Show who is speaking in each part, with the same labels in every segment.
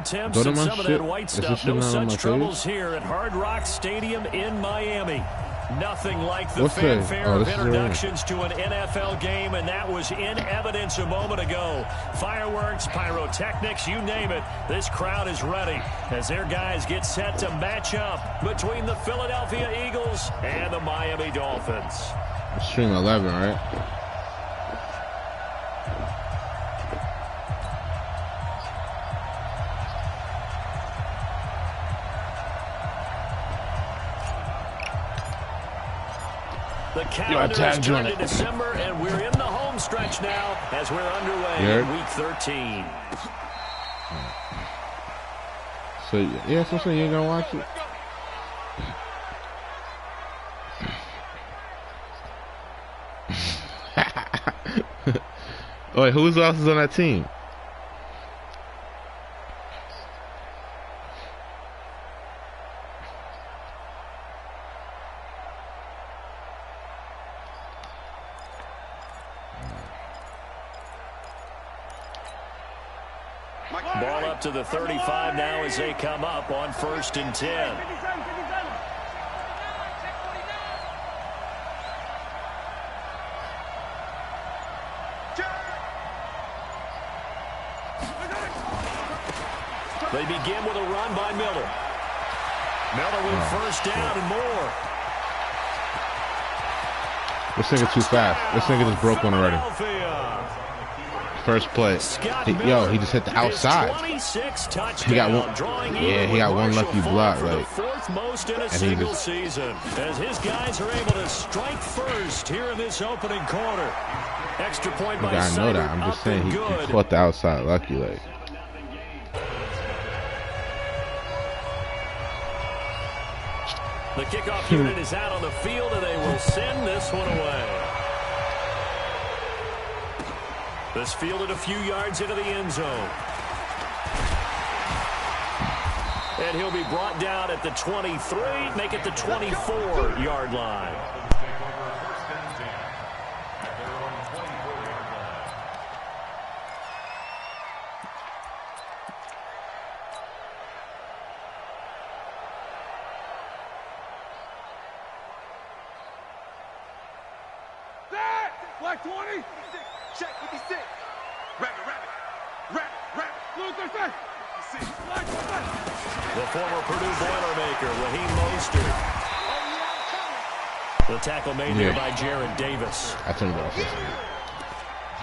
Speaker 1: failed attempts and some of that white stuff. No such troubles here at Hard Rock Stadium in Miami. Nothing like the fanfare of introductions to an NFL game, and that was in evidence a moment ago. Fireworks, pyrotechnics, you name it. This crowd is ready as their guys get set to match up between the Philadelphia Eagles and the Miami Dolphins.
Speaker 2: String 11, right?
Speaker 1: The calendar is turned to December, and we're in the home stretch now as we're underway in Week 13.
Speaker 2: So, yeah, so you ain't gonna watch it? Wait, who else is on that team?
Speaker 1: Ball up to the 35 now as they come up on 1st and 10. They begin with a run by Miller. Miller with first down and more.
Speaker 2: This nigga too fast. This nigga just broke one already. First play. He just hit the outside. He got one. Yeah, he got one lucky block, like.
Speaker 1: Fourth most in a single season, as his guys are able to strike first here in this opening quarter. Extra point by
Speaker 2: I know that. I'm just saying he caught the outside lucky, like.
Speaker 1: The kickoff unit is out on the field, and they will send this one away. This fielded a few yards into the end zone. And he'll be brought down at the 23, make it the 24-yard line.
Speaker 3: Black 20. Check 56. Rabbit. Blue 36.
Speaker 1: The former Purdue Boilermaker, Raheem Mostert. The tackle made there by Jared Davis.
Speaker 2: I told you about this.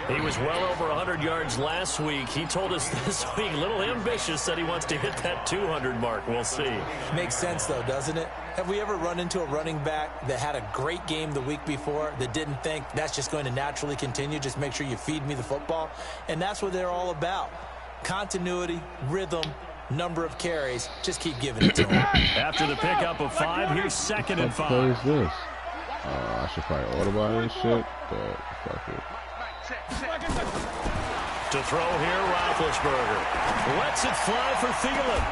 Speaker 1: He was well over 100 yards last week. He told us this week, a little ambitious, that he wants to hit that 200 mark. We'll see.
Speaker 4: Makes sense, though, doesn't it? Have we ever run into a running back that had a great game the week before that didn't think that's just going to naturally continue? Just make sure you feed me the football. And that's what they're all about. Continuity, rhythm, number of carries. Just keep giving it to them.
Speaker 1: After the pickup of 5, here's 2nd and 5.
Speaker 2: What is this? I should probably auto this shit, but fuck it.
Speaker 1: To throw here, Roethlisberger. Lets it fly for Thielen.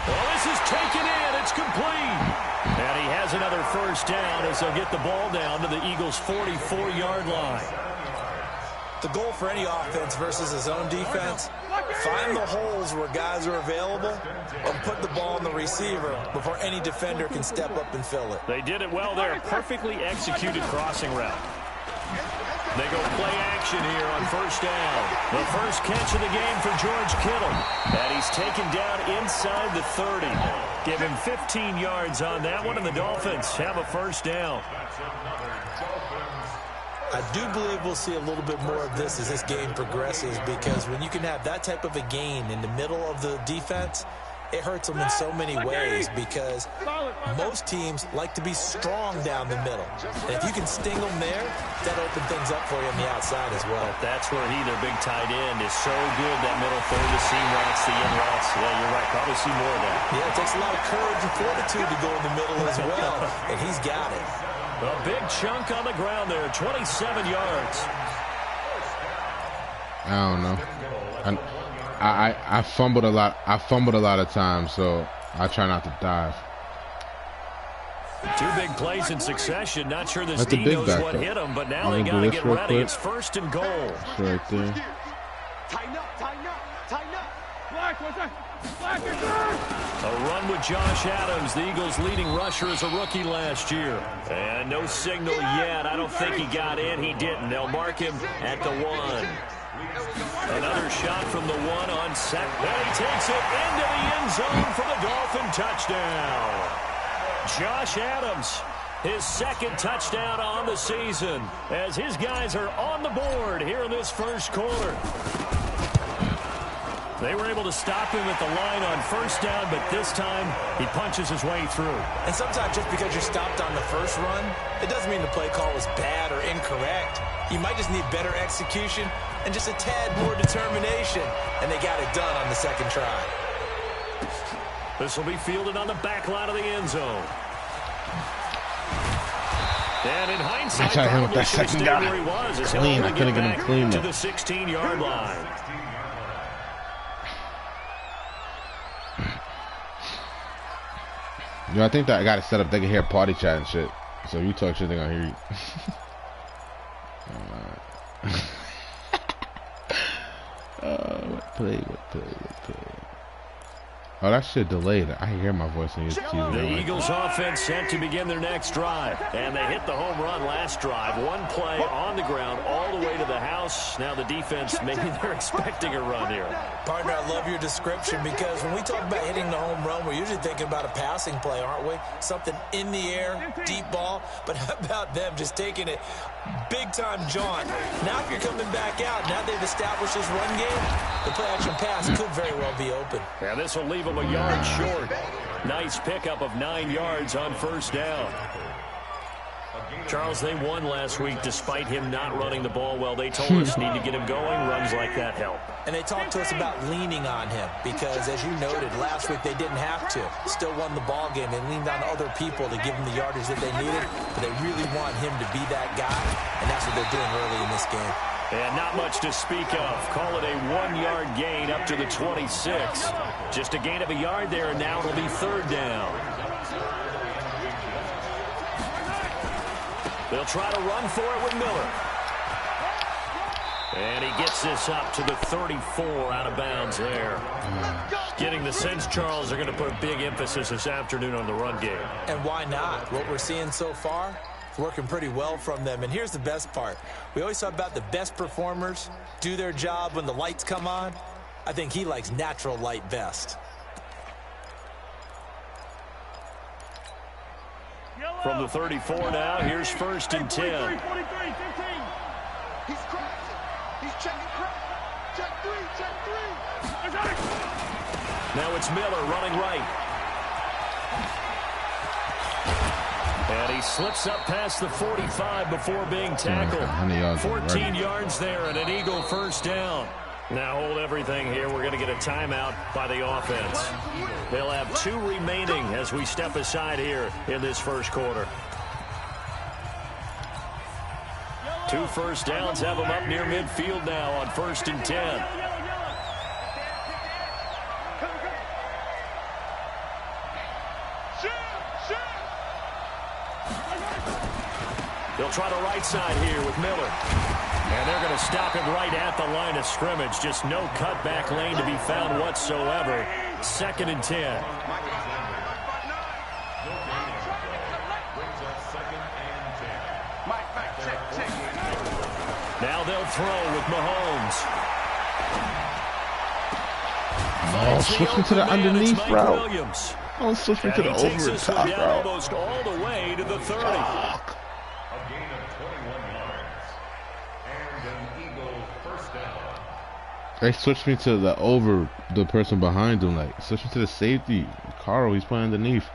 Speaker 1: Well, this is taken in. It's complete. And he has another first down as they'll get the ball down to the Eagles' 44-yard line.
Speaker 4: The goal for any offense versus his own defense, find the holes where guys are available and put the ball in the receiver before any defender can step up and fill it.
Speaker 1: They did it well there. Perfectly executed crossing route. They go play action here on first down. The first catch of the game for George Kittle. And he's taken down inside the 30. Give him 15 yards on that one, and the Dolphins have a first down.
Speaker 4: I do believe we'll see a little bit more of this as this game progresses, because when you can have that type of a gain in the middle of the defense, it hurts them in so many ways, because most teams like to be strong down the middle. And if you can sting them there, that opens things up for you on the outside as well.
Speaker 1: That's where their big tight end, is so good, that middle third, the seam routes, the in routes. Yeah, you're right. Probably see more of that.
Speaker 4: Yeah, it takes a lot of courage and fortitude to go in the middle as well, and he's got it.
Speaker 1: A big chunk on the ground there, 27 yards.
Speaker 2: I don't know. I fumbled a lot. I fumbled a lot of times, so I try not to dive.
Speaker 1: 2 big plays in succession. Not sure this D knows what hit him, but now they got to get ready. Quick. It's 1st and goal.
Speaker 2: It's right there.
Speaker 3: Tighten up. Black, what's that?
Speaker 1: A run with Josh Adams, the Eagles' leading rusher as a rookie last year. And no signal yet. I don't think he got in. He didn't. They'll mark him at the 1. Another shot from the 1 on set. And he takes it into the end zone for the Dolphin touchdown. Josh Adams, his second touchdown on the season, as his guys are on the board here in this first quarter. They were able to stop him at the line on first down, but this time he punches his way through.
Speaker 4: And sometimes just because you're stopped on the first run, it doesn't mean the play call was bad or incorrect. You might just need better execution and just a tad more determination. And they got it done on the second try.
Speaker 1: This will be fielded on the back line of the end zone. And in hindsight,
Speaker 2: I him with that second guy.
Speaker 1: Where he was,
Speaker 2: Clean. I couldn't get him clean.
Speaker 1: To the 16-yard line.
Speaker 2: Yo, I think that I got it set up. They can hear party chat and shit. So if you talk shit, they gonna hear you. What play? Oh, that shit delayed. I hear my voice in his TV.
Speaker 1: The Eagles offense set to begin their next drive. And they hit the home run last drive. One play on the ground all the way to the house. Now the defense, maybe they're expecting a run here.
Speaker 4: Partner, I love your description because when we talk about hitting the home run, we're usually thinking about a passing play, aren't we? Something in the air, deep ball. But how about them just taking it big-time jaunt? Now if you're coming back out, now they've established this run game, the play-action pass could very well be open.
Speaker 1: Yeah, this will leave them a yard short. Nice pickup of 9 yards on first down. Charles, they won last week despite him not running the ball well. They told us need to get him going. Runs like that help.
Speaker 4: And they talked to us about leaning on him because, as you noted, last week they didn't have to. Still won the ball game. They leaned on other people to give them the yardage that they needed, but they really want him to be that guy, and that's what they're doing early in this game.
Speaker 1: And not much to speak of. Call it a 1-yard gain up to the 26. Just a gain of a yard there, and now it'll be third down. They'll try to run for it with Miller. And he gets this up to the 34 out of bounds there. Getting the sense, Charles, they're going to put a big emphasis this afternoon on the run game.
Speaker 4: And why not? What we're seeing so far, it's working pretty well from them. And here's the best part. We always talk about the best performers do their job when the lights come on. I think he likes natural light best.
Speaker 1: From the 34 now, here's first and 10.
Speaker 3: He's crossing. He's checking cross. Check three.
Speaker 1: Now it's Miller running right. And he slips up past the 45 before being tackled. 14 yards there and an Eagle first down. Now hold everything here. We're going to get a timeout by the offense. They'll have 2 remaining as we step aside here in this first quarter. 2 first downs have them up near midfield now on first and 10. They'll try the right side here with Miller. And they're going to stop him right at the line of scrimmage. Just no cutback lane to be found whatsoever. Second and 10. Now they'll throw with Mahomes.
Speaker 2: Oh, switch me to the underneath route. Oh, switch me to the over the top route.
Speaker 1: Almost all the way to the 30.
Speaker 2: Fuck. They switched me to the over the person behind him. Like, switch me to the safety. Carl, he's playing underneath.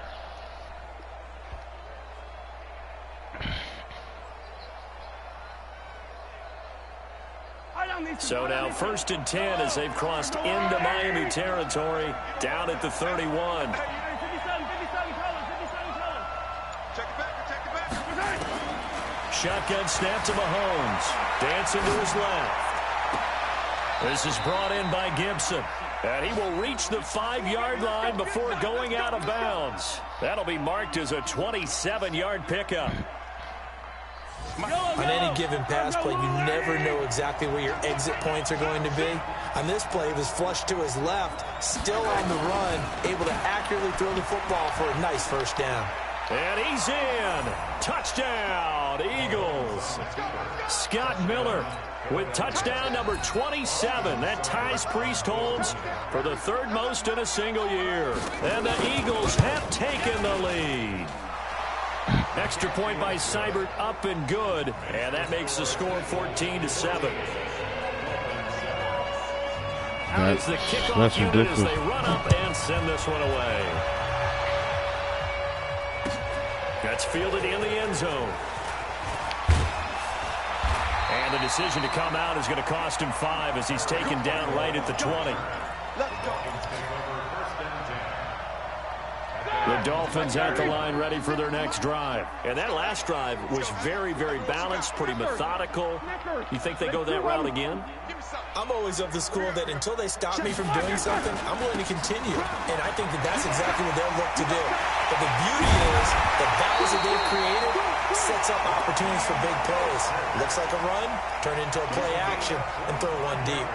Speaker 1: So now first and 10 as they've crossed into Miami territory down at the 31. Shotgun snap to Mahomes. Dancing to his left. This is brought in by Gibson. And he will reach the 5-yard line before going out of bounds. That'll be marked as a 27-yard pickup.
Speaker 4: On any given pass play, you never know exactly where your exit points are going to be. On this play, he was flushed to his left, still on the run, able to accurately throw the football for a nice first down.
Speaker 1: And he's in. Touchdown, Eagles. Scott Miller with touchdown number 27. That ties Priest-Holmes for the third most in a single year. And the Eagles have taken the lead. Extra point by Seibert, up and good. And that makes the score 14-7. As the kickoff unit as they run up and send this one away. That's fielded in the end zone. And the decision to come out is going to cost him 5 as he's taken down right at the 20. The Dolphins at the line ready for their next drive. And that last drive was very, very balanced, pretty methodical. You think they go that route again?
Speaker 4: I'm always of the school that until they stop me from doing something, I'm willing to continue. And I think that that's exactly what they'll look to do. But the beauty is the balance that they've created sets up opportunities for big plays. Looks like a run, turn into a play action, and throw one deep.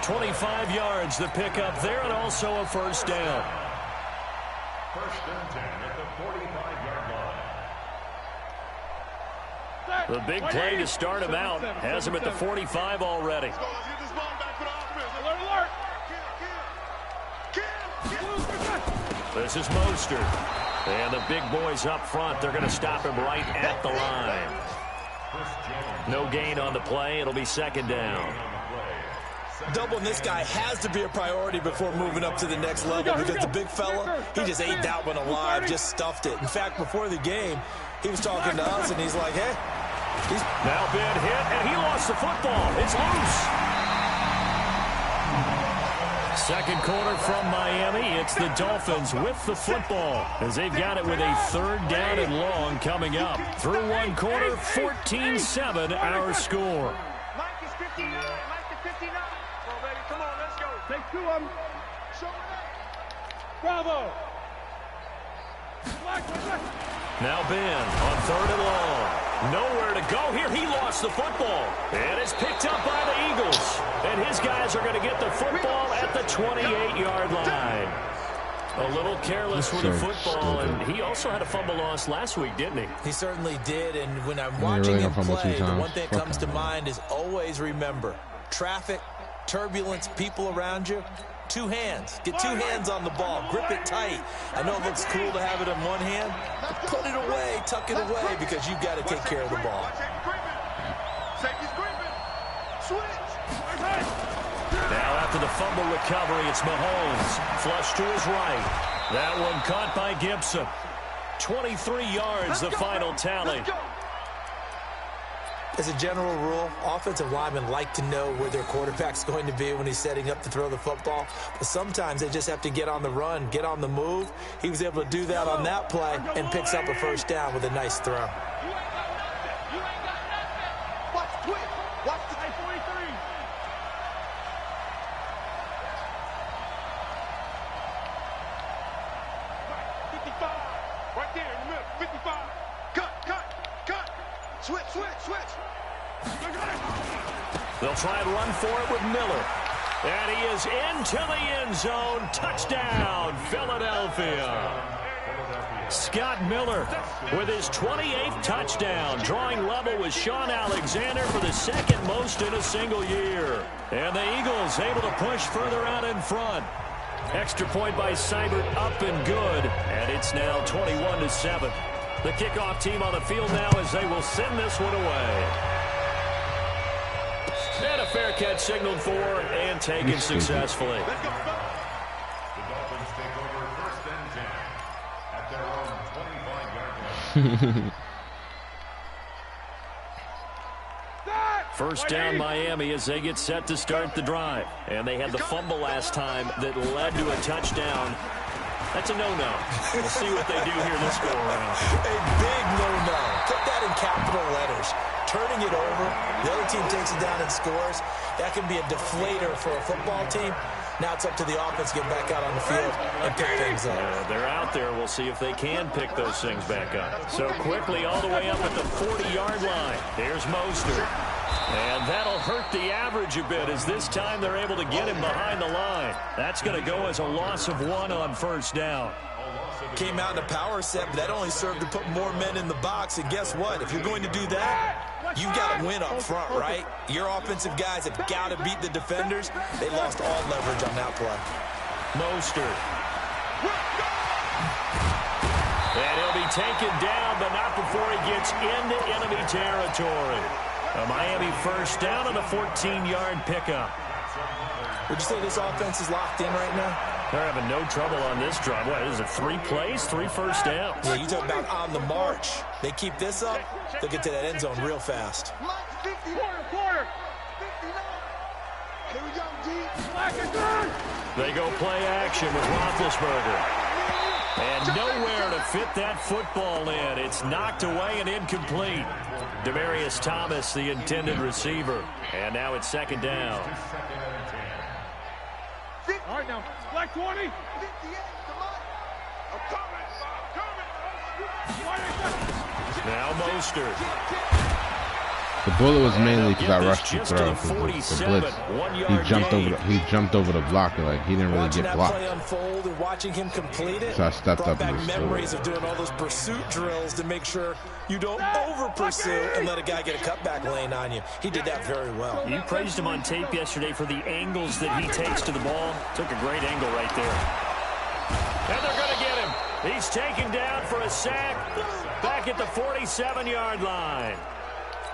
Speaker 1: 25 yards the pickup there, and also a first down.
Speaker 3: First and 10 at the 45-yard line.
Speaker 1: The big play to start him out has him at the 45 already.
Speaker 3: Let's get this ball back for the offense. Alert, alert.
Speaker 1: This is Mostert. And the big boys up front, they're going to stop him right at the line. No gain on the play. It'll be second down.
Speaker 4: Doubling this guy has to be a priority before moving up to the next level because the big fella, he just ate that one alive, just stuffed it. In fact, before the game, he was talking to us, and he's like, hey. He's
Speaker 1: now been hit, and he lost the football. It's loose. Second quarter from Miami. It's the Dolphins with the football as they've got it with a third down and long coming up. Through one quarter, 14-7 our score.
Speaker 3: Mike is 59. Mike is 59. Come on, baby. Come on, let's go. Take 2 of them. Show it. Bravo.
Speaker 1: Now Ben on third and long. Nowhere to go here. He lost the football. And it's picked up by the Eagles. And his guys are going to get the football at the 28-yard line. A little careless with the football, and he also had a fumble loss last week, didn't he?
Speaker 4: He certainly did, and when I'm watching him play, the one thing that comes to mind is always remember, traffic, turbulence, people around you, 2 hands. Get 2 hands on the ball. Grip it tight. I know it looks cool to have it in one hand, but put it away, tuck it away, because you've got to take care of the ball.
Speaker 3: Safety's creeping. Switch.
Speaker 1: Now after the fumble recovery, it's Mahomes. Flush to his right. That one caught by Gibson. 23 yards, the final tally.
Speaker 4: As a general rule, offensive linemen like to know where their quarterback's going to be when he's setting up to throw the football. But sometimes they just have to get on the run, get on the move. He was able to do that on that play and picks up a first down with a nice throw.
Speaker 3: Watch the twitch. Watch the 43. Right there in the middle. 55. Cut. Switch.
Speaker 1: They'll try and run for it with Miller. And he is into the end zone. Touchdown, Philadelphia. Scott Miller with his 28th touchdown, drawing level with Sean Alexander for the second most in a single year. And the Eagles able to push further out in front. Extra point by Seibert, up and good. And it's now 21-7. The kickoff team on the field now as they will send this one away. And a fair catch signaled for and taken successfully.
Speaker 3: Let's go. The Dolphins take over first and 10 at their own 25-yard line.
Speaker 1: First down Miami as they get set to start the drive. And they had the fumble last time that led to a touchdown. That's a no-no. We'll see what they do here this go-around.
Speaker 4: A big no-no. Put that in capital letters. Turning it over, the other team takes it down and scores. That can be a deflator for a football team. Now it's up to the offense to get back out on the field and pick things up.
Speaker 1: They're out there. We'll see if they can pick those things back up. So quickly all the way up at the 40-yard line. Here's Mostert. And that'll hurt the average a bit, as this time they're able to get him behind the line. That's going to go as a loss of 1 on first down.
Speaker 4: Came out in a power set, but that only served to put more men in the box. And guess what? If you're going to do that, you've got to win up front, right? Your offensive guys have got to beat the defenders. They lost all leverage on that play.
Speaker 1: Mostert. And he'll be taken down, but not before he gets into enemy territory. A Miami first down on the 14-yard pickup.
Speaker 4: Would you say this offense is locked in right now?
Speaker 1: They're having no trouble on this drive. What is it, 3 plays, 3 first downs?
Speaker 4: Yeah, you talk about on the march. They keep this up, they'll get to that end zone real fast.
Speaker 3: Quarter. 59. Here we go, D.
Speaker 1: They go play action with Roethlisberger. And nowhere to fit that football in. It's knocked away and incomplete. Demaryius Thomas, the intended receiver. And now it's second down.
Speaker 3: All right, now, black 20.
Speaker 1: Now Mostert.
Speaker 2: The bullet was mainly because I rushed the throw for the blitz. He jumped over the blocker, like he didn't really get blocked.
Speaker 4: Play unfold and watching him complete it,
Speaker 2: so I stepped up
Speaker 4: back
Speaker 2: and
Speaker 4: memories of doing all those pursuit drills to make sure you don't over pursue and let a guy get a cutback lane on you. He did that very well.
Speaker 1: You praised him on tape yesterday for the angles that he takes to the ball. Took a great angle right there. And they're going to get him. He's taken down for a sack back at the 47-yard line.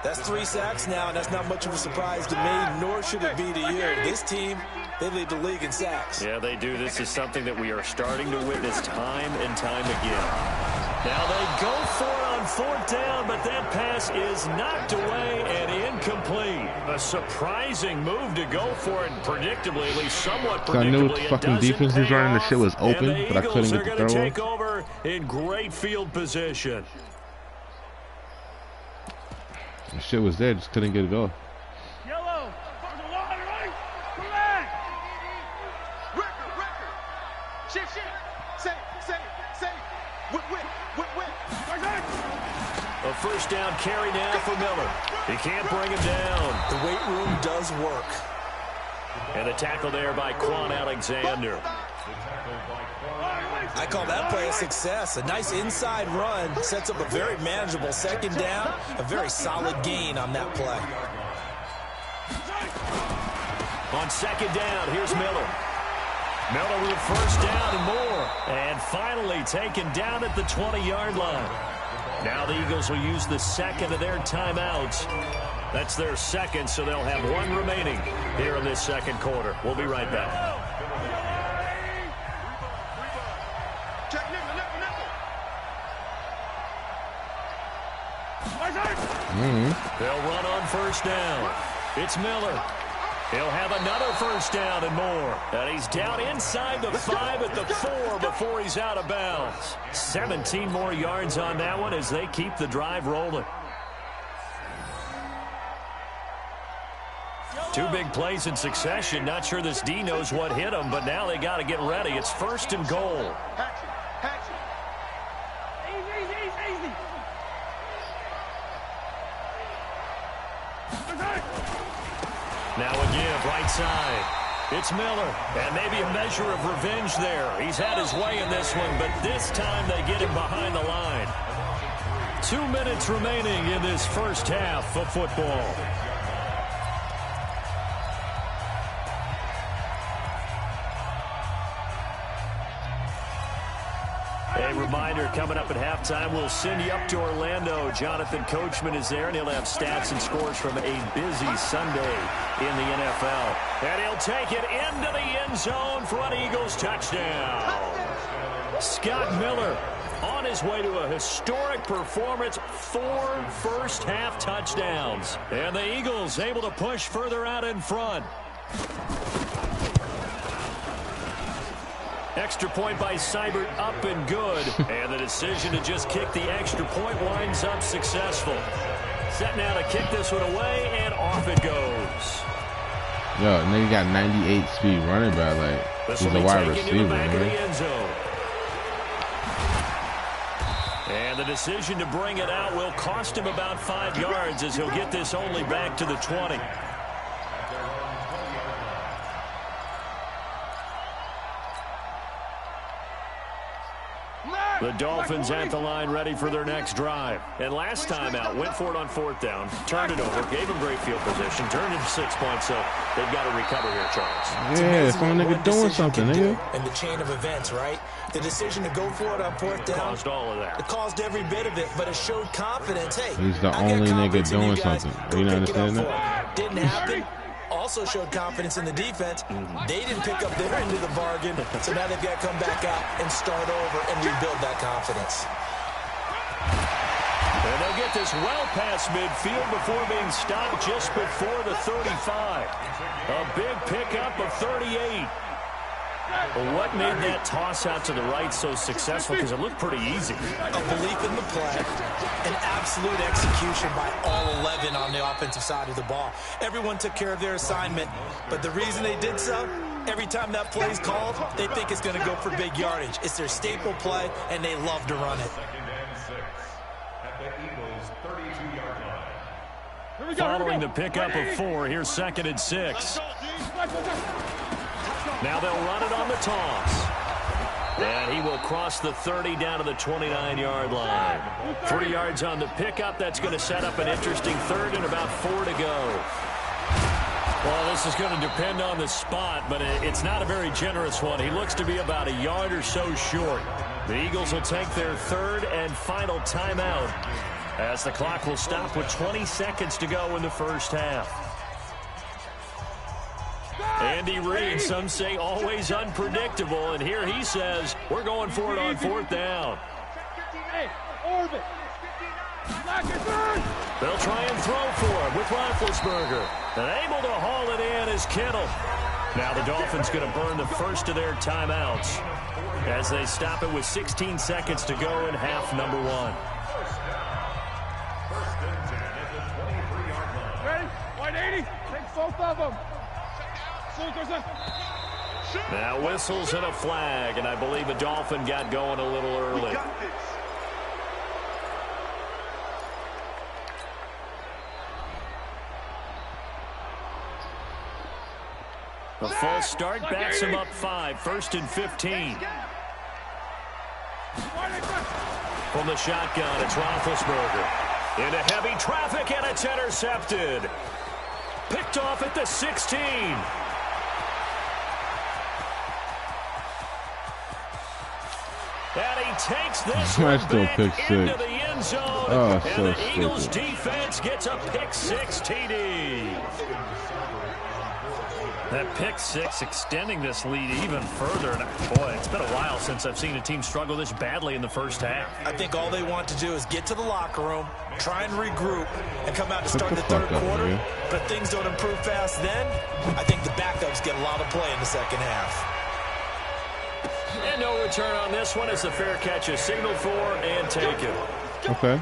Speaker 4: That's 3 sacks now, and that's not much of a surprise to me, nor should it be to you. This team, they lead the league in sacks.
Speaker 1: Yeah, they do. This is something that we are starting to witness time and time again. Now they go for it on 4th down, but that pass is knocked away and incomplete. A surprising move to go for it, predictably, at least somewhat predictably.
Speaker 2: So I knew what the fucking defense was running. The shit was open, but I couldn't get the throw.
Speaker 1: Take over in great field position.
Speaker 2: The shit was there, just couldn't get it go.
Speaker 3: Yellow. Right. Correct. Record. Shit. Say. Whip.
Speaker 1: A first down carry now for Miller. He can't bring him down.
Speaker 4: The weight room does work.
Speaker 1: And a tackle there by Quan Alexander.
Speaker 4: I call that play a success. A nice inside run sets up a very manageable second down. A very solid gain on that play.
Speaker 1: On second down, here's Miller. Miller with first down and more. And finally taken down at the 20-yard line. Now the Eagles will use the second of their timeouts. That's their second, so they'll have 1 remaining here in this second quarter. We'll be right back. They'll run on first down. It's Miller. He'll have another first down and more. And he's down inside the 5 at the 4 before he's out of bounds. 17 more yards on that one as they keep the drive rolling. 2 big plays in succession. Not sure this D knows what hit him, but now they got to get ready. It's 1st and goal.
Speaker 3: Easy.
Speaker 1: Now a give, right side. It's Miller, and maybe a measure of revenge there. He's had his way in this one, but this time they get him behind the line. 2 minutes remaining in this first half of football. A reminder, coming up at halftime, we'll send you up to Orlando. Jonathan Coachman is there, and he'll have stats and scores from a busy Sunday in the NFL. And he'll take it into the end zone for an Eagles touchdown. Scott Miller on his way to a historic performance, 4 first-half touchdowns. And the Eagles able to push further out in front. Extra point by Seibert, up and good. And the decision to just kick the extra point winds up successful. Set now to kick this one away, and off it goes.
Speaker 2: Yo, nigga got 98 speed running back. Like, he's a wide receiver, man.
Speaker 1: And And the decision to bring it out will cost him about 5 yards as he'll get this only back to the 20. The Dolphins at the line ready for their next drive. And last time out, went for it on 4th down, turned it over, gave him great field position, turned into 6 points, so they've got to recover here, Charles.
Speaker 2: Yeah, some nigga doing something, nigga.
Speaker 4: In the chain of events, right? The decision to go for it on 4th down.
Speaker 1: Caused all of that.
Speaker 4: It caused every bit of it, but it showed confidence. Hey,
Speaker 2: he's the only nigga doing something. You know understand that?
Speaker 4: Didn't happen. Also showed confidence in the defense. They didn't pick up their end of the bargain, so now they've got to come back out and start over and rebuild that confidence.
Speaker 1: And they'll get this well past midfield before being stopped just before the 35. A big pickup of 38. Well, what made that toss out to the right so successful? Because it looked pretty easy.
Speaker 4: A belief in the play, an absolute execution by all 11 on the offensive side of the ball. Everyone took care of their assignment, but the reason they did so, every time that play is called, they think it's going to go for big yardage. It's their staple play, and they love to run it.
Speaker 1: Following the pickup of 4, here's 2nd and 6. Now they'll run it on the toss. And he will cross the 30 down to the 29-yard line. 3 yards on the pickup. That's going to set up an interesting 3rd and about 4 to go. Well, this is going to depend on the spot, but it's not a very generous one. He looks to be about a yard or so short. The Eagles will take their 3rd and final timeout as the clock will stop with 20 seconds to go in the first half. Andy Reid, some say always unpredictable, and here he says we're going for it on 4th down. They'll try and throw for it with Roethlisberger. And able to haul it in is Kittle. Now the Dolphins going to burn the first of their timeouts as they stop it with 16 seconds to go in half number 1.
Speaker 3: Ready? 180. Take both of them.
Speaker 1: Now whistles and a flag, and I believe a Dolphin got going a little early. The false start backs him up 5, 1st and 15. From the shotgun, it's Roethlisberger. Into heavy traffic, and it's intercepted. Picked off at the 16. And he takes this one back into the end zone.
Speaker 2: Oh,
Speaker 1: and
Speaker 2: so
Speaker 1: the Eagles
Speaker 2: stupid.
Speaker 1: defense gets a pick 6 TD. That pick 6 extending this lead even further. And boy, it's been a while since I've seen a team struggle this badly in the first half.
Speaker 4: I think all they want to do is get to the locker room, try and regroup, and come out to start the 3rd quarter. But things don't improve fast then. I think the backups get a lot of play in the second half.
Speaker 1: And no return on this one as the fair catch is signaled for and taken.
Speaker 2: Okay.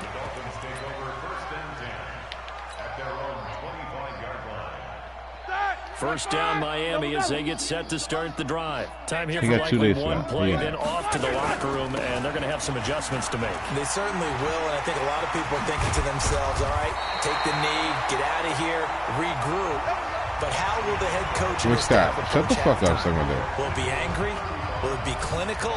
Speaker 1: First down Miami as they get set to start the drive. Time here for likely one play, then off to the locker room, and they're going to have some adjustments to make.
Speaker 4: They certainly will, and I think a lot of people are thinking to themselves, all right, take the knee, get out of here, regroup. But how will the head coach and the staff approach
Speaker 2: halftime? Shut the fuck up, someone there.
Speaker 4: Will it be angry? Will it be clinical?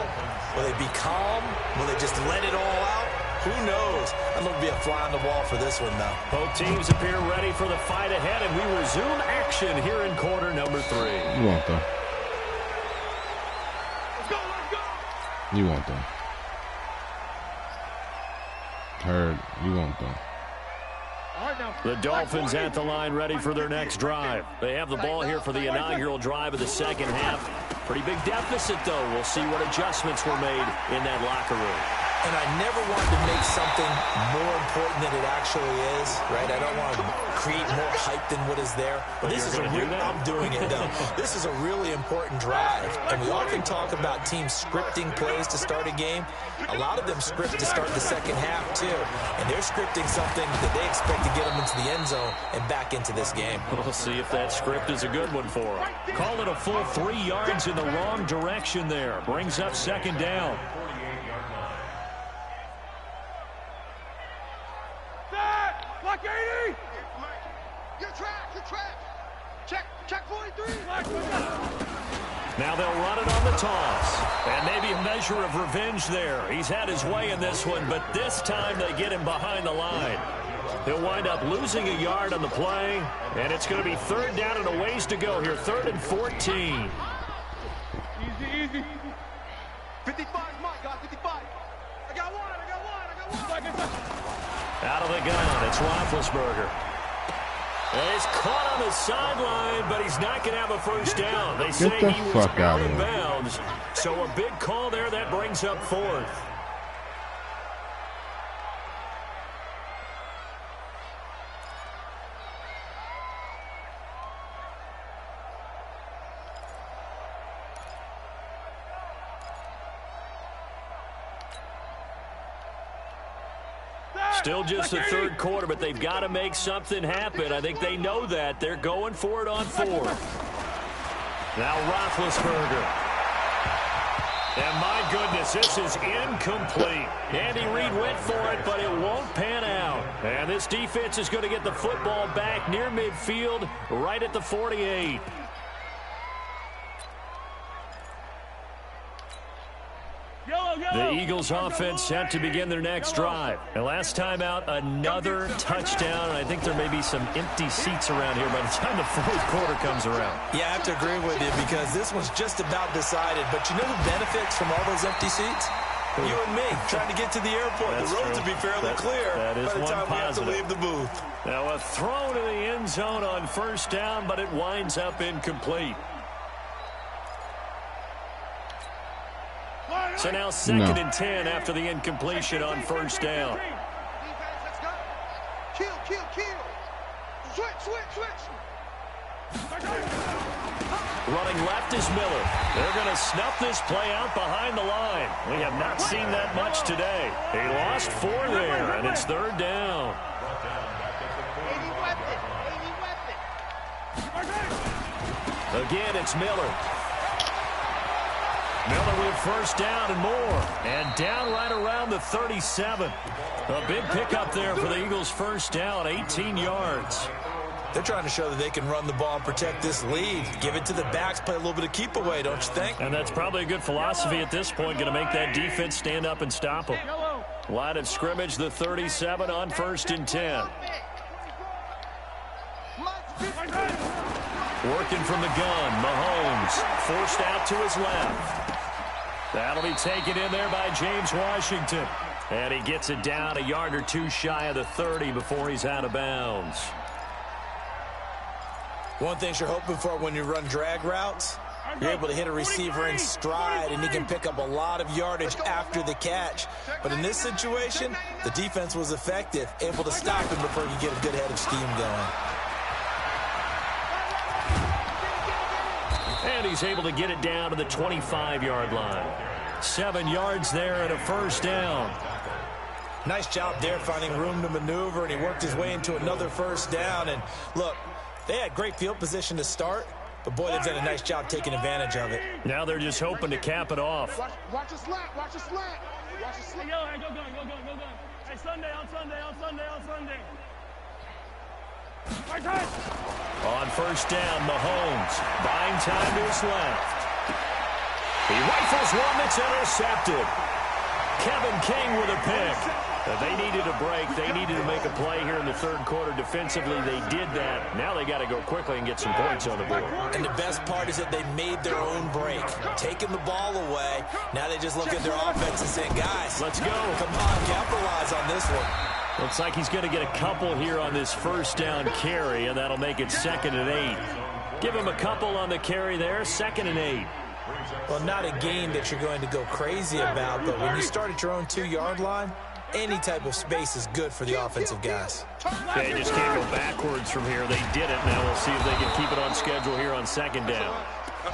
Speaker 4: Will they be calm? Will they just let it all out? Who knows? I'm going to be a fly on the wall for this one, though.
Speaker 1: Both teams appear ready for the fight ahead, and we resume action here in quarter number 3.
Speaker 2: You won't, though. You won't, though. Heard. You won't, though.
Speaker 1: The Dolphins at the line ready for their next drive. They have the ball here for the inaugural drive of the second half. Pretty big deficit, though. We'll see what adjustments were made in that locker room.
Speaker 4: And I never wanted to make something more important than it actually is, right? I don't want to create more hype than what is there. But this is a real, I'm doing it though. This is a really important drive. And we often talk about teams scripting plays to start a game. A lot of them script to start the second half too. And they're scripting something that they expect to get them into the end zone and back into this game.
Speaker 1: We'll see if that script is a good one for them. Call it a full 3 yards in the wrong direction there. Brings up second down. Now they'll run it on the toss. And maybe a measure of revenge there. He's had his way in this one, but this time they get him behind the line. He'll wind up losing a yard on the play, and it's going to be third down and a ways to go here. 3rd and 14.
Speaker 3: Easy, easy. 55, Mike, got 55. I got one.
Speaker 1: Out of the gun, it's Roethlisberger. And he's caught on the sideline, but he's not going to have a first down. They say he was out of bounds. So a big call there that brings up 4th. Still just the 3rd quarter, but they've got to make something happen. I think they know that. They're going for it on 4th. Now Roethlisberger. And my goodness, this is incomplete. Andy Reid went for it, but it won't pan out. And this defense is going to get the football back near midfield, right at the 48. The Eagles offense set to begin their next drive. And last time out, another touchdown. And I think there may be some empty seats around here by the time the 4th quarter comes around.
Speaker 4: Yeah, I have to agree with you because this one's just about decided. But you know who benefits from all those empty seats? You and me, trying to get to the airport.
Speaker 1: That's
Speaker 4: the roads will be fairly clear
Speaker 1: that is
Speaker 4: by the time
Speaker 1: one
Speaker 4: we have to
Speaker 1: positive.
Speaker 4: leave the booth.
Speaker 1: Now a throw to the end zone on 1st down, but it winds up incomplete. So now 2nd and 10 after the incompletion on 1st down.
Speaker 3: Kill. Switch.
Speaker 1: Running left is Miller. They're going to snuff this play out behind the line. We have not seen that much today. He lost 4 there, and it's 3rd down. Again, it's Miller. Miller with 1st down and more. And down right around the 37. A big pickup there for the Eagles' 1st down, 18 yards.
Speaker 4: They're trying to show that they can run the ball and protect this lead. Give it to the backs, play a little bit of keep away, don't you think?
Speaker 1: And that's probably a good philosophy at this point, going to make that defense stand up and stop them. Line of scrimmage, the 37 on 1st and 10. Working from the gun, Mahomes forced out to his left. That'll be taken in there by James Washington. And he gets it down a yard or 2 shy of the 30 before he's out of bounds.
Speaker 4: One thing you're hoping for when you run drag routes, you're able to hit a receiver in stride, and he can pick up a lot of yardage after the catch. But in this situation, the defense was effective, able to stop him before you get a good head of steam going.
Speaker 1: And he's able to get it down to the 25-yard line. 7 yards there and a 1st down.
Speaker 4: Nice job there finding room to maneuver, and he worked his way into another 1st down. And look, they had great field position to start, but boy, they've done a nice job taking advantage of it.
Speaker 1: Now they're just hoping to cap it off.
Speaker 3: Watch the slant. Watch the slant.
Speaker 5: Yo, hey, go gun. Hey, Sunday.
Speaker 1: On 1st down, Mahomes buying time to his left. He rifles one that's intercepted. Kevin King with a pick. They needed a break. They needed to make a play here in the 3rd quarter defensively. They did that. Now they got to go quickly and get some points on the board.
Speaker 4: And the best part is that they made their own break, taking the ball away. Now they just look at their offense and say, guys,
Speaker 1: let's go.
Speaker 4: Come on, capitalize on this one.
Speaker 1: Looks like he's going to get a couple here on this 1st down carry, and that'll make it 2nd and 8. Give him a couple on the carry there, 2nd and 8.
Speaker 4: Well, not a game that you're going to go crazy about, but when you start at your own 2-yard line, any type of space is good for the offensive guys.
Speaker 1: They just can't go backwards from here. They did it. Now we'll see if they can keep it on schedule here on 2nd down.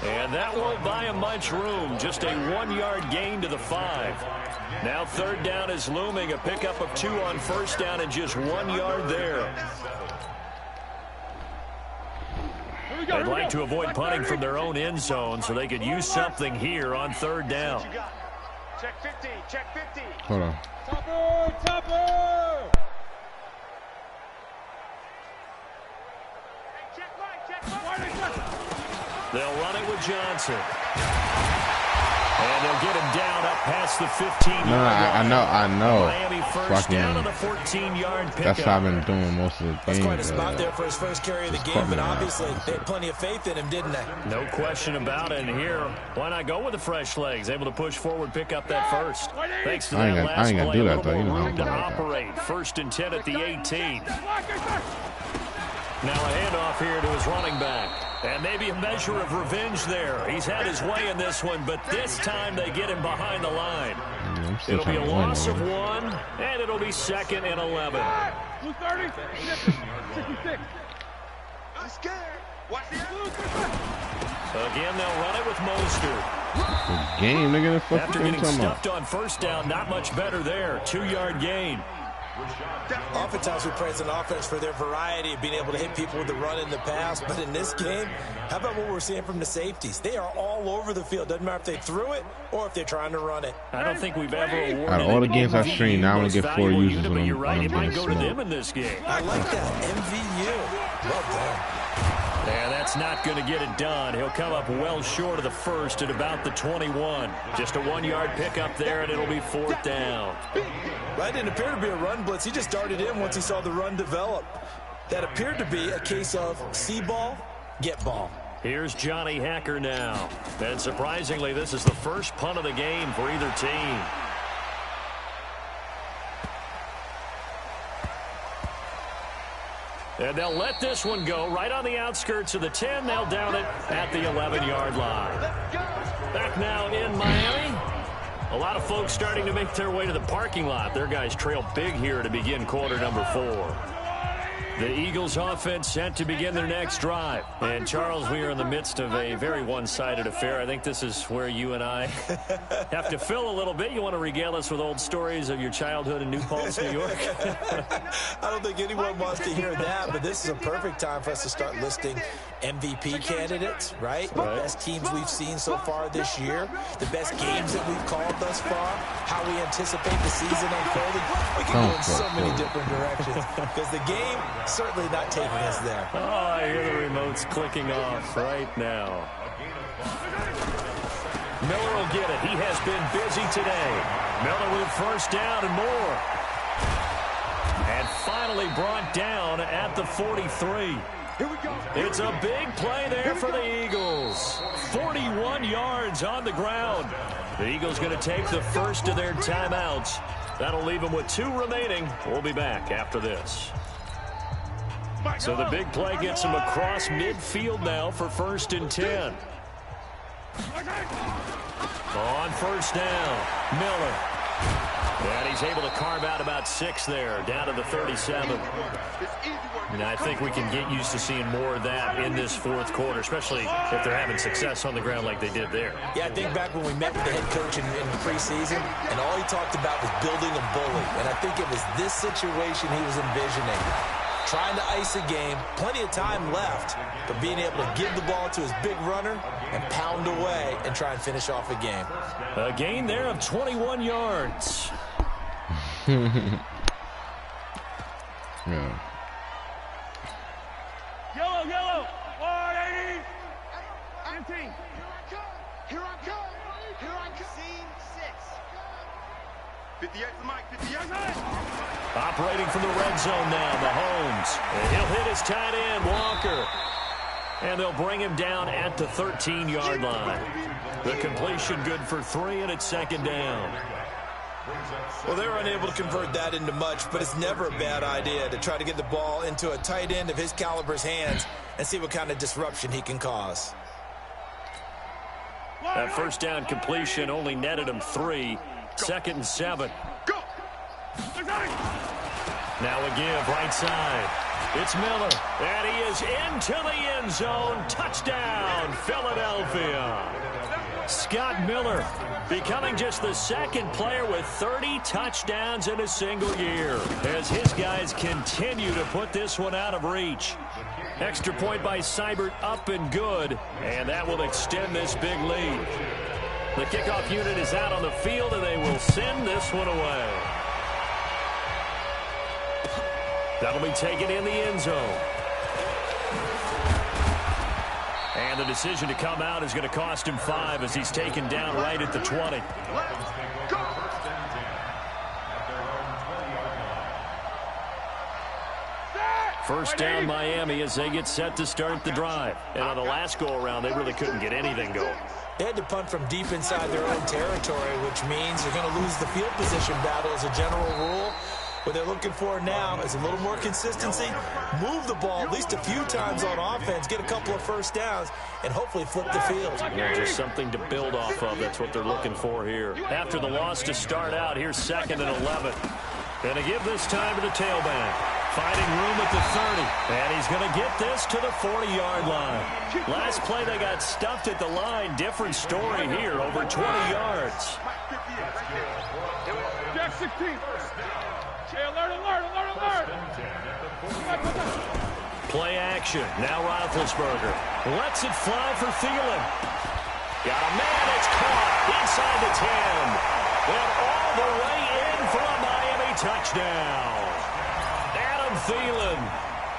Speaker 1: And that won't buy him much room. Just a 1-yard gain to the 5. Now 3rd down is looming. A pickup of 2 on 1st down and just 1 yard there. They'd like to avoid punting from their own end zone so they could use something here on 3rd down.
Speaker 3: Check 50. Check 50.
Speaker 2: Hold on.
Speaker 3: Topper.
Speaker 1: They'll run it with Johnson. And they'll get him down up past the 15-yard line.
Speaker 2: I know.
Speaker 1: Miami first down on the 14-yard pickup.
Speaker 2: That's what I've been doing most of the game.
Speaker 4: That's quite a spot there for his first carry of the game, but obviously they had plenty of faith in him, didn't they?
Speaker 1: No question about it. And here, why not go with the fresh legs? Able to push forward, pick up that first. Thanks to that last play, a little more room to operate. First and 10 at the 18. Now a handoff here to his running back. And maybe a measure of revenge there. He's had his way in this one, but this time they get him behind the line. It'll be a loss of 1, and it'll be 2nd and 11.
Speaker 3: 230, 66. I'm scared. Watch the
Speaker 1: Again, they'll run it with Mostert.
Speaker 2: Good game, nigga.
Speaker 1: After getting stuffed on first down, not much better there. 2-yard gain.
Speaker 4: Oftentimes we praise an offense for their variety of being able to hit people with the run and the pass, but in this game, how about what we're seeing from the safeties? They are all over the field. Doesn't matter if they threw it or if they're trying to run it.
Speaker 1: I don't think we've ever awarded
Speaker 2: out of all the games I've streamed, now I want to get 4 users
Speaker 1: but
Speaker 2: when
Speaker 1: you're right,
Speaker 2: I'm
Speaker 1: it might
Speaker 2: being
Speaker 1: go to them
Speaker 2: smoked.
Speaker 1: in this game.
Speaker 4: I like that. MVU. Well done.
Speaker 1: Yeah, that's not going to get it done. He'll come up well short of the first at about the 21. Just a 1-yard pickup there, and it'll be 4th down.
Speaker 4: That didn't appear to be a run blitz. He just darted in once he saw the run develop. That appeared to be a case of see ball, get ball.
Speaker 1: Here's Johnny Hacker now. And surprisingly, this is the first punt of the game for either team. And they'll let this one go right on the outskirts of the 10. They'll down it at the 11-yard line. Back now in Miami. A lot of folks starting to make their way to the parking lot. Their guys trail big here to begin quarter number 4. The Eagles offense set to begin their next drive. And, Charles, we are in the midst of a very one-sided affair. I think this is where you and I have to fill a little bit. You want to regale us with old stories of your childhood in New Paltz, New York?
Speaker 4: I don't think anyone wants to hear that, but this is a perfect time for us to start listing MVP candidates, right? The best teams we've seen so far this year, the best games that we've called thus far, how we anticipate the season unfolding. We can go in so many different directions because the game certainly not taking us there.
Speaker 1: Oh, I hear the remotes clicking off right now. Miller will get it. He has been busy today. Miller with first down and more. And finally brought down at the 43. It's a big play there for the Eagles. 41 yards on the ground. The Eagles going to take the first of their timeouts. That'll leave them with 2 remaining. We'll be back after this. So the big play gets him across midfield now for 1st and 10. On first down, Miller. And he's able to carve out about 6 there, down to the 37. And I think we can get used to seeing more of that in this 4th quarter, especially if they're having success on the ground like they did there.
Speaker 4: Yeah, I think back when we met with the head coach in preseason, and all he talked about was building a bully. And I think it was this situation he was envisioning. Trying to ice a game, plenty of time left, but being able to give the ball to his big runner and pound away and try and finish off a game.
Speaker 1: A gain there of 21 yards.
Speaker 2: Yeah.
Speaker 3: Yellow, 180. 19. Here I come. Scene 6. 58 to Mike, 58.
Speaker 1: Operating from the red zone now, Mahomes. And he'll hit his tight end, Walker. And they'll bring him down at the 13-yard line. The completion good for 3, and it's 2nd down.
Speaker 4: Well, they're unable to convert that into much, but it's never a bad idea to try to get the ball into a tight end of his caliber's hands and see what kind of disruption he can cause.
Speaker 1: That first down completion only netted him 3. 2nd and 7. Now a give right side. It's Miller. And he is into the end zone. Touchdown, Philadelphia. Scott Miller becoming just the 2nd player with 30 touchdowns in a single year as his guys continue to put this one out of reach. Extra point by Seibert up and good, and that will extend this big lead. The kickoff unit is out on the field, and they will send this one away. That'll be taken in the end zone. And And the decision to come out is going to cost him 5 as he's taken down right at the 20. First down Miami as they get set to start the drive. And on the last go-around, they really couldn't get anything going.
Speaker 4: They had to punt from deep inside their own territory, which means they're going to lose the field position battle as a general rule. What they're looking for now is a little more consistency, move the ball at least a few times on offense, get a couple of first downs, and hopefully flip the field.
Speaker 1: Yeah, just something to build off of. That's what they're looking for here. After the loss to start out, here's 2nd and 11. Going to give this time to the tailback. Finding room at the 30. And he's going to get this to the 40-yard line. Last play, they got stuffed at the line. Different story here, over 20 yards.
Speaker 3: Jack 16. Hey, alert.
Speaker 1: Play action. Now Roethlisberger lets it fly for Thielen. Got a man. It's caught inside the 10. And all the way in for a Miami touchdown. Adam Thielen,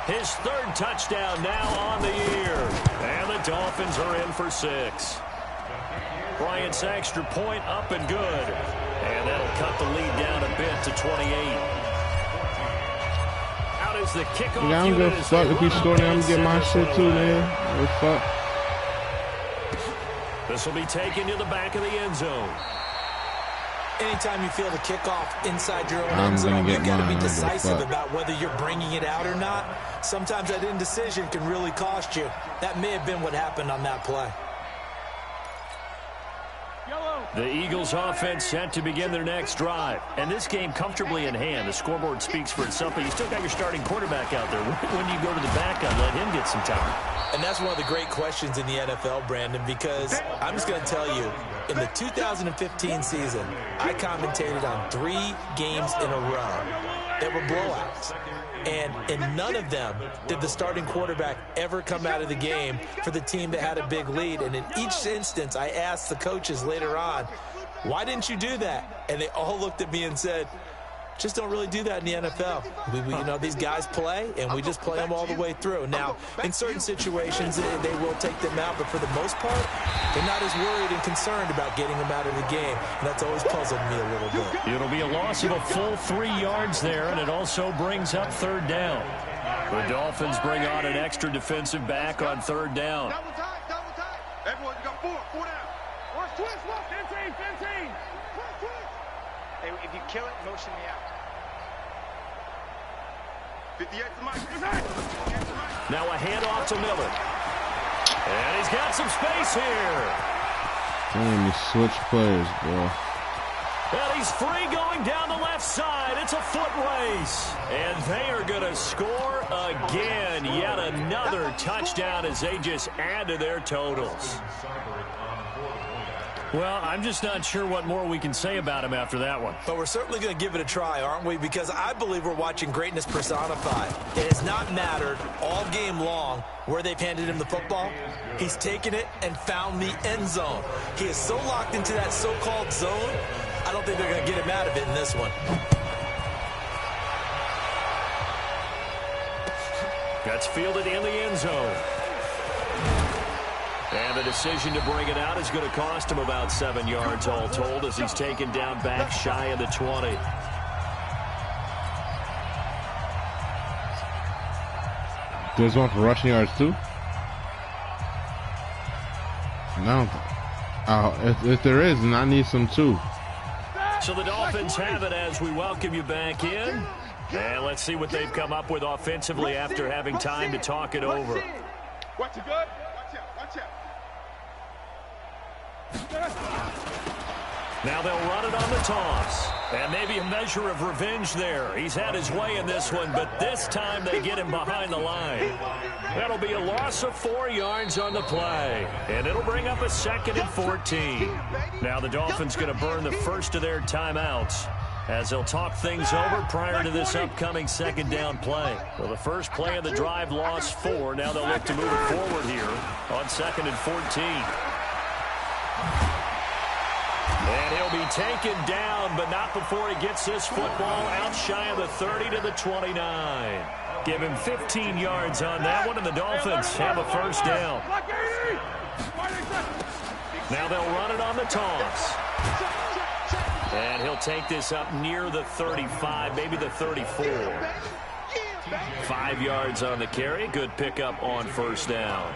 Speaker 1: his 3rd touchdown now on the year. And the Dolphins are in for 6. Bryant's extra point up and good. And that'll cut the lead down a bit to 28. Out is the kickoff.
Speaker 2: Yeah, I don't give a fuck if we score now. I'm gonna get my shit too, man. What the fuck?
Speaker 1: This will be taken to the back of the end zone.
Speaker 4: Anytime you feel the kickoff inside your own end zone, you've got to be decisive about whether you're bringing it out or not. Sometimes that indecision can really cost you. That may have been what happened on that play.
Speaker 1: The Eagles offense set to begin their next drive. And this game comfortably in hand. The scoreboard speaks for itself, but you still got your starting quarterback out there. When do you go to the backup and let him get some time?
Speaker 4: And that's one of the great questions in the NFL, Brandon, because I'm just going to tell you, in the 2015 season, I commentated on 3 games in a row that were blowouts. And in none of them did the starting quarterback ever come out of the game for the team that had a big lead. And in each instance, I asked the coaches later on, why didn't you do that? And they all looked at me and said, just don't really do that in the NFL. You know, these guys play, and we just play them all the way through. Now, in certain situations, they will take them out, but for the most part, they're not as worried and concerned about getting them out of the game, and that's always puzzled me a little bit.
Speaker 1: It'll be a loss of a full 3 yards there, and it also brings up 3rd down. The Dolphins bring on an extra defensive back on 3rd down.
Speaker 3: Double time. Everyone, you got 4 down. Watch twist, 15. Hey, if you kill it, motion me out. 58 to Mike.
Speaker 1: Now a handoff to Miller. And he's got some space here.
Speaker 2: Damn, you switch players, bro.
Speaker 1: And he's free going down the left side. It's a foot race. And they are going to score again. Yet another touchdown as they just add to their totals. Well, I'm just not sure what more we can say about him after that one.
Speaker 4: But we're certainly going to give it a try, aren't we? Because I believe we're watching greatness personified. It has not mattered all game long where they've handed him the football. He's taken it and found the end zone. He is so locked into that so-called zone, I don't think they're going to get him out of it in this one.
Speaker 1: That's fielded in the end zone. And the decision to bring it out is going to cost him about 7 yards all told as he's taken down back shy of the 20.
Speaker 2: There's one for rushing yards too? No. If there is, then I need some too.
Speaker 1: So the Dolphins have it as we welcome you back in. And let's see what they've come up with offensively after having time to talk it over.
Speaker 3: Watch it good. Watch out.
Speaker 1: Now they'll run it on the toss. And maybe a measure of revenge there. He's had his way in this one, but this time they get him behind the line. That'll be a loss of 4 yards on the play. And it'll bring up a 2nd and 14. Now the Dolphins going to burn the first of their timeouts as they'll talk things over prior to this upcoming 2nd down play. Well, the first play of the drive lost 4. Now they'll look to move it forward here on 2nd and 14. And he'll be taken down, but not before he gets this football out shy of the 30 to the 29. Give him 15 yards on that one, and the Dolphins have a first down. Now they'll run it on the toss. And he'll take this up near the 35, maybe the 34. 5 yards on the carry. Good pickup on first down.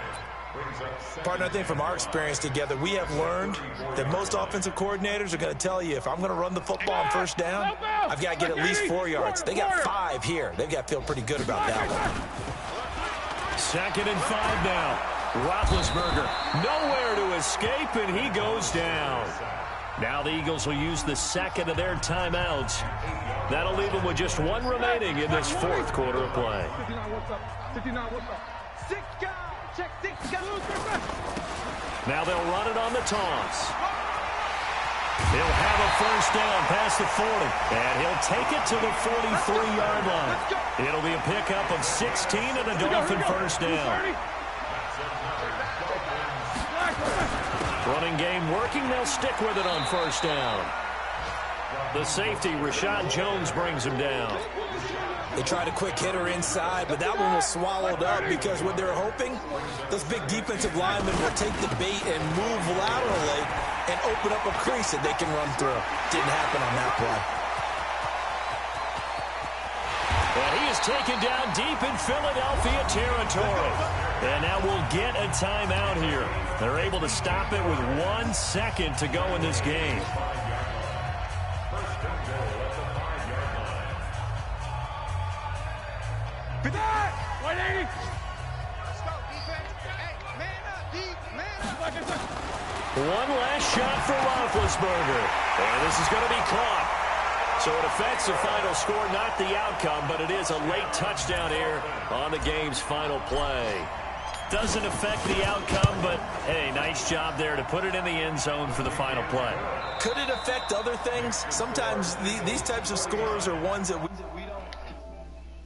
Speaker 4: Partner, I think from our experience together, we have learned that most offensive coordinators are going to tell you, if I'm going to run the football on first down, I've got to get at least 4 yards. They got 5 here. They've got to feel pretty good about that one.
Speaker 1: 2nd and 5 now. Roethlisberger nowhere to escape, and he goes down. Now the Eagles will use the second of their timeouts. That'll leave them with just 1 remaining in this 4th quarter of play. Now they'll run it on the toss. He'll have a first down past the 40, and he'll take it to the 43-yard line. It'll be a pickup of 16 and a Dolphin first down. Running game working. They'll stick with it on first down. The safety, Rashad Jones, brings him down.
Speaker 4: They tried a quick hitter inside, but that one was swallowed up because what they're hoping, those big defensive linemen will take the bait and move laterally and open up a crease that they can run through. Didn't happen on that play.
Speaker 1: And he is taken down deep in Philadelphia territory. And now we'll get a timeout here. They're able to stop it with 1 second to go in this game. One last shot for Roethlisberger. And this is going to be caught. So it affects the final score, not the outcome, but it is a late touchdown here on the game's final play. Doesn't affect the outcome, but, hey, nice job there to put it in the end zone for the final play.
Speaker 4: Could it affect other things? Sometimes these types of scores are ones that we...